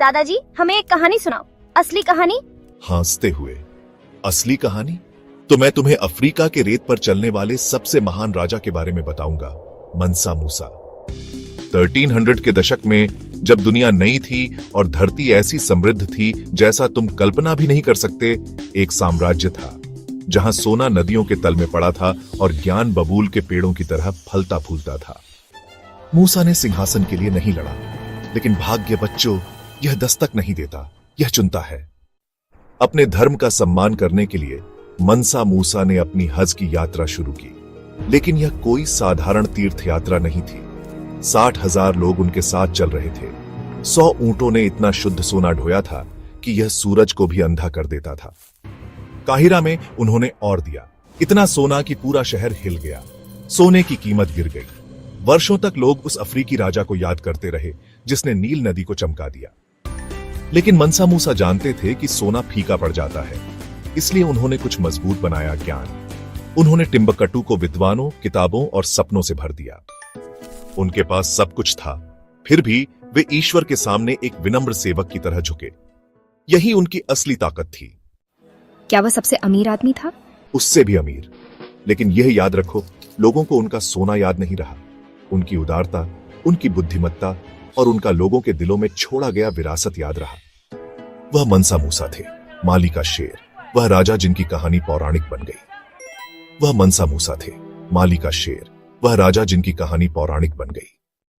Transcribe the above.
दादाजी, हमें एक कहानी सुनाओ, असली कहानी। हंसते हुए, असली कहानी? तो मैं तुम्हें अफ्रीका के रेत पर चलने वाले सबसे महान राजा के बारे में बताऊंगा, मंसा मूसा। 1300 के दशक में जब दुनिया नई थी और धरती ऐसी समृद्ध थी जैसा तुम कल्पना भी नहीं कर सकते, एक साम्राज्य था जहां सोना नदियों के तल में पड़ा था और ज्ञान बबूल के पेड़ों की तरह फलता फूलता था। मूसा ने सिंहासन के लिए नहीं लड़ा, लेकिन भाग्य बच्चों यह दस्तक नहीं देता, यह चुनता है। अपने धर्म का सम्मान करने के लिए मंसा मूसा ने अपनी हज की यात्रा शुरू की, लेकिन यह कोई साधारण तीर्थ यात्रा नहीं थी। 60,000 लोग उनके साथ चल रहे थे। 100 ऊंटों ने इतना शुद्ध सोना ढोया था कि यह सूरज को भी अंधा कर देता था। काहिरा में उन्होंने और दिया, इतना सोना कि पूरा शहर हिल गया। सोने की कीमत गिर गई। वर्षों तक लोग उस अफ्रीकी राजा को याद करते रहे जिसने नील नदी को चमका दिया। लेकिन मंसा मूसा जानते थे कि सोना फीका पड़ जाता है, इसलिए उन्होंने कुछ मजबूत बनाया, ज्ञान। उन्होंने टिम्बकटू को विद्वानों, किताबों और सपनों से भर दिया। उनके पास सब कुछ था, फिर भी वे ईश्वर के सामने एक विनम्र सेवक की तरह झुके। यही उनकी असली ताकत थी। क्या वह सबसे अमीर आदमी था? उससे भी अमीर। लेकिन यह याद रखो, लोगों को उनका सोना याद नहीं रहा, उनकी उदारता, उनकी बुद्धिमत्ता और उनका लोगों के दिलों में छोड़ा गया विरासत याद रहा। वह मंसा मूसा थे, माली का शेर, वह राजा जिनकी कहानी पौराणिक बन गई। वह मंसा मूसा थे, माली का शेर, वह राजा जिनकी कहानी पौराणिक बन गई।